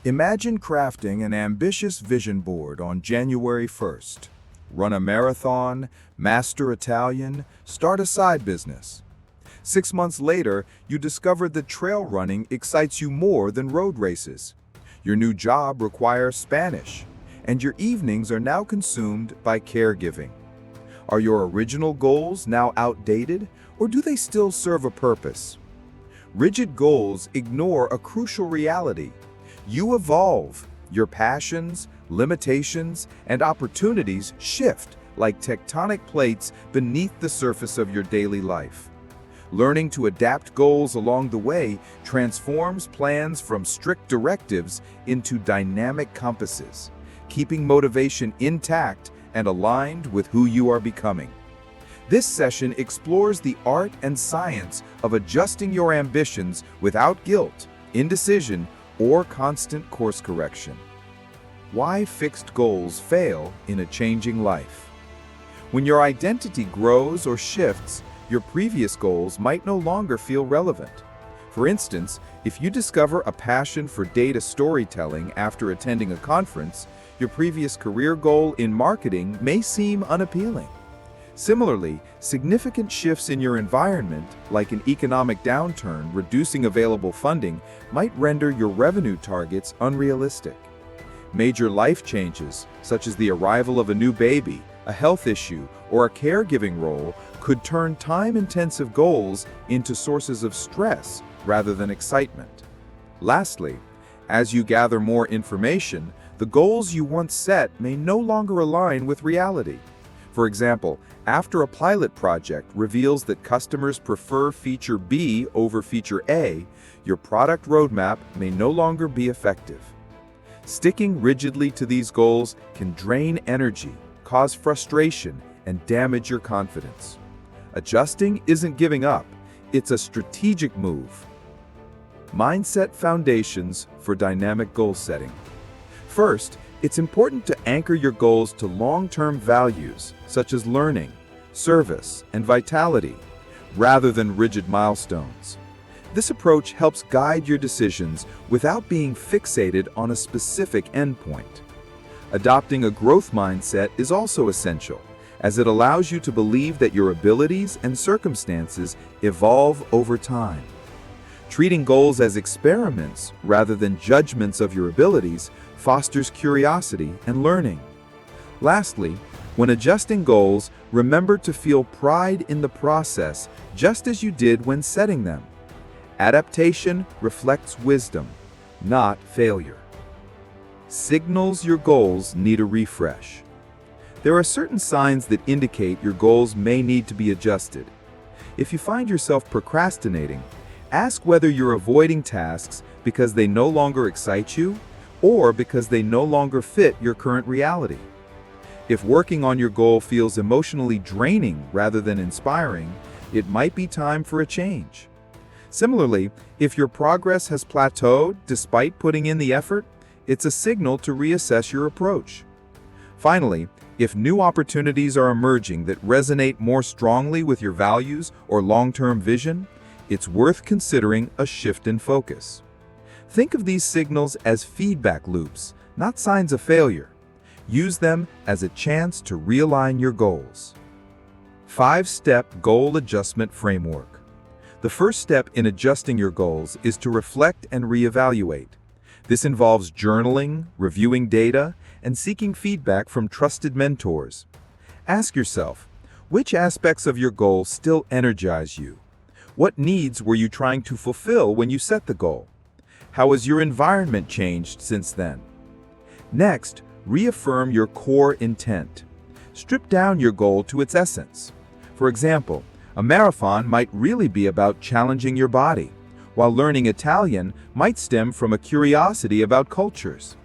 Imagine crafting an ambitious vision board on January 1st. Run a marathon, master Italian, start a side business. 6 months later, you discover that trail running excites you more than road races. Your new job requires Spanish, and your evenings are now consumed by caregiving. Are your original goals now outdated, or do they still serve a purpose? Rigid goals ignore a crucial reality. You evolve. Your passions, limitations, and opportunities shift like tectonic plates beneath the surface of your daily life. Learning to adapt goals along the way transforms plans from strict directives into dynamic compasses, keeping motivation intact and aligned with who you are becoming. This session explores the art and science of adjusting your ambitions without guilt, indecision, or constant course correction. Why fixed goals fail in a changing life. When your identity grows or shifts, your previous goals might no longer feel relevant. For instance, if you discover a passion for data storytelling after attending a conference, your previous career goal in marketing may seem unappealing. Similarly, significant shifts in your environment, like an economic downturn reducing available funding, might render your revenue targets unrealistic. Major life changes, such as the arrival of a new baby, a health issue, or a caregiving role, could turn time-intensive goals into sources of stress rather than excitement. Lastly, as you gather more information, the goals you once set may no longer align with reality. For example, after a pilot project reveals that customers prefer feature B over feature A, your product roadmap may no longer be effective. Sticking rigidly to these goals can drain energy, cause frustration, and damage your confidence. Adjusting isn't giving up, it's a strategic move. Mindset foundations for dynamic goal setting. First, it's important to anchor your goals to long-term values, such as learning, service, and vitality, rather than rigid milestones. This approach helps guide your decisions without being fixated on a specific endpoint. Adopting a growth mindset is also essential, as it allows you to believe that your abilities and circumstances evolve over time. Treating goals as experiments rather than judgments of your abilities fosters curiosity and learning. Lastly, when adjusting goals, remember to feel pride in the process just as you did when setting them. Adaptation reflects wisdom, not failure. Signals your goals need a refresh. There are certain signs that indicate your goals may need to be adjusted. If you find yourself procrastinating, ask whether you're avoiding tasks because they no longer excite you or because they no longer fit your current reality. If working on your goal feels emotionally draining rather than inspiring, it might be time for a change. Similarly, if your progress has plateaued despite putting in the effort, it's a signal to reassess your approach. Finally, if new opportunities are emerging that resonate more strongly with your values or long-term vision, it's worth considering a shift in focus. Think of these signals as feedback loops, not signs of failure. Use them as a chance to realign your goals. 5-step goal adjustment framework. The first step in adjusting your goals is to reflect and reevaluate. This involves journaling, reviewing data, and seeking feedback from trusted mentors. Ask yourself, which aspects of your goal still energize you? What needs were you trying to fulfill when you set the goal? How has your environment changed since then? Next, reaffirm your core intent. Strip down your goal to its essence. For example, a marathon might really be about challenging your body, while learning Italian might stem from a curiosity about cultures.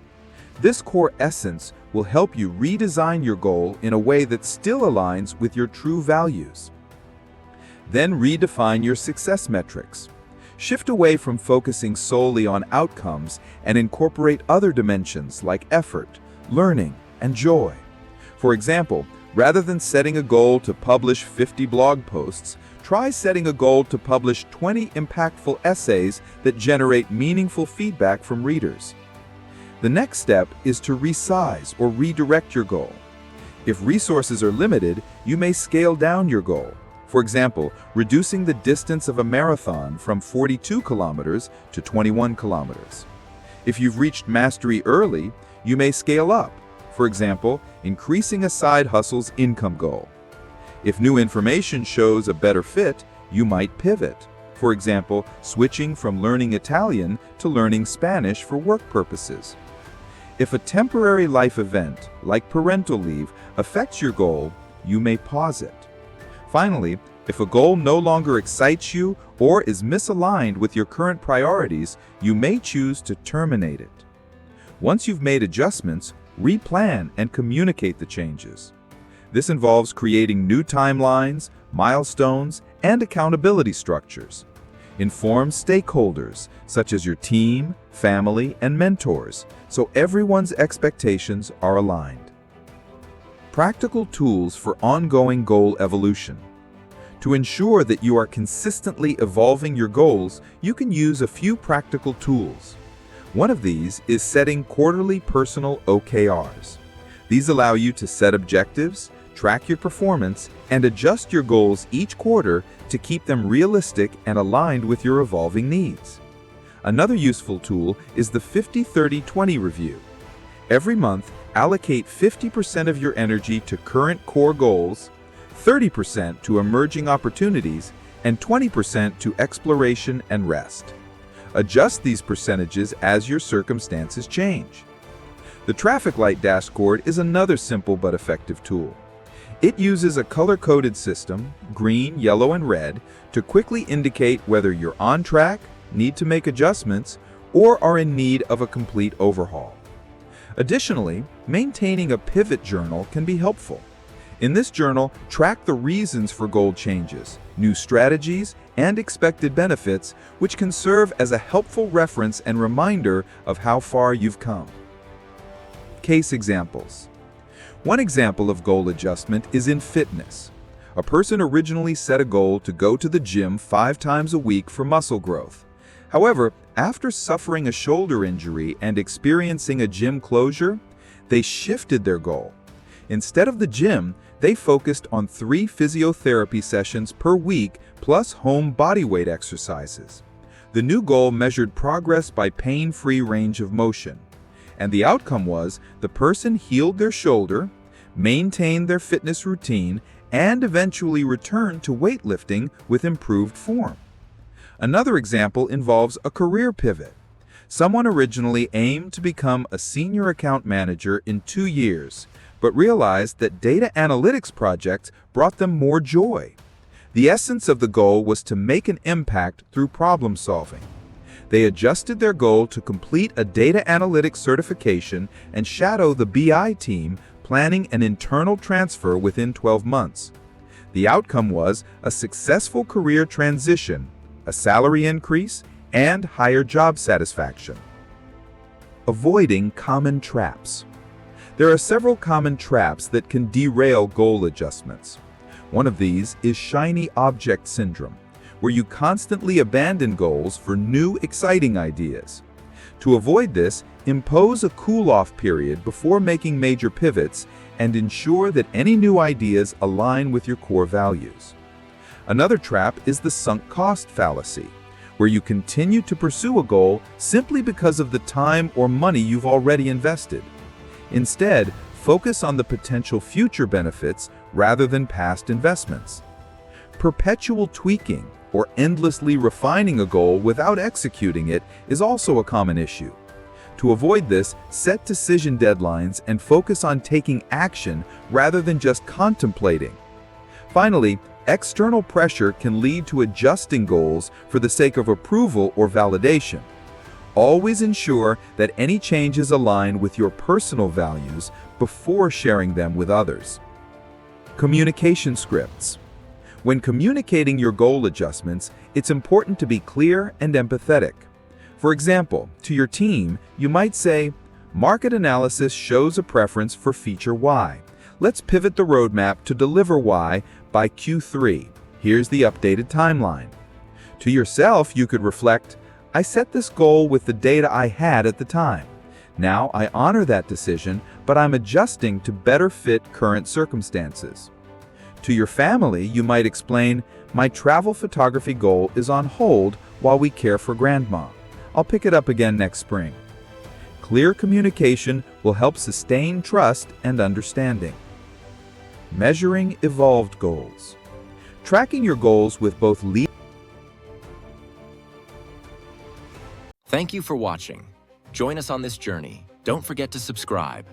This core essence will help you redesign your goal in a way that still aligns with your true values. Then redefine your success metrics. Shift away from focusing solely on outcomes and incorporate other dimensions like effort, learning, and joy. For example, rather than setting a goal to publish 50 blog posts, try setting a goal to publish 20 impactful essays that generate meaningful feedback from readers. The next step is to resize or redirect your goal. If resources are limited, you may scale down your goal. For example, reducing the distance of a marathon from 42 kilometers to 21 kilometers. If you've reached mastery early, you may scale up. For example, increasing a side hustle's income goal. If new information shows a better fit, you might pivot. For example, switching from learning Italian to learning Spanish for work purposes. If a temporary life event, like parental leave, affects your goal, you may pause it. Finally, if a goal no longer excites you or is misaligned with your current priorities, you may choose to terminate it. Once you've made adjustments, replan and communicate the changes. This involves creating new timelines, milestones, and accountability structures. Inform stakeholders, such as your team, family, and mentors, so everyone's expectations are aligned. Practical tools for ongoing goal evolution. To ensure that you are consistently evolving your goals, you can use a few practical tools. One of these is setting quarterly personal OKRs. These allow you to set objectives, track your performance, and adjust your goals each quarter to keep them realistic and aligned with your evolving needs. Another useful tool is the 50-30-20 review. Every month, allocate 50% of your energy to current core goals, 30% to emerging opportunities, and 20% to exploration and rest. Adjust these percentages as your circumstances change. The traffic light dashboard is another simple but effective tool. It uses a color-coded system, green, yellow, and red, to quickly indicate whether you're on track, need to make adjustments, or are in need of a complete overhaul. Additionally, maintaining a pivot journal can be helpful. In this journal, track the reasons for goal changes, new strategies, and expected benefits, which can serve as a helpful reference and reminder of how far you've come. Case examples. One example of goal adjustment is in fitness. A person originally set a goal to go to the gym 5 times a week for muscle growth. However, after suffering a shoulder injury and experiencing a gym closure, they shifted their goal. Instead of the gym, they focused on 3 physiotherapy sessions per week plus home bodyweight exercises. The new goal measured progress by pain-free range of motion. And the outcome was the person healed their shoulder, maintained their fitness routine, and eventually returned to weightlifting with improved form. Another example involves a career pivot. Someone originally aimed to become a senior account manager in 2 years, but realized that data analytics projects brought them more joy. The essence of the goal was to make an impact through problem solving. They adjusted their goal to complete a data analytics certification and shadow the BI team, planning an internal transfer within 12 months. The outcome was a successful career transition, a salary increase, and higher job satisfaction. Avoiding common traps. There are several common traps that can derail goal adjustments. One of these is shiny object syndrome, where you constantly abandon goals for new, exciting ideas. To avoid this, impose a cool-off period before making major pivots and ensure that any new ideas align with your core values. Another trap is the sunk cost fallacy, where you continue to pursue a goal simply because of the time or money you've already invested. Instead, focus on the potential future benefits rather than past investments. Perpetual tweaking or endlessly refining a goal without executing it is also a common issue. To avoid this, set decision deadlines and focus on taking action rather than just contemplating. Finally, external pressure can lead to adjusting goals for the sake of approval or validation. Always ensure that any changes align with your personal values before sharing them with others. Communication scripts. When communicating your goal adjustments, it's important to be clear and empathetic. For example, to your team, you might say, "Market analysis shows a preference for feature Y. Let's pivot the roadmap to deliver Y by Q3. Here's the updated timeline." To yourself, you could reflect, "I set this goal with the data I had at the time. Now I honor that decision, but I'm adjusting to better fit current circumstances. To your family, you might explain, my travel photography goal is on hold while we care for grandma. I'll pick it up again next spring. Clear communication will help sustain trust and understanding. Measuring evolved goals. Tracking your goals with both Thank you for watching. Join us on this journey. Don't forget to subscribe.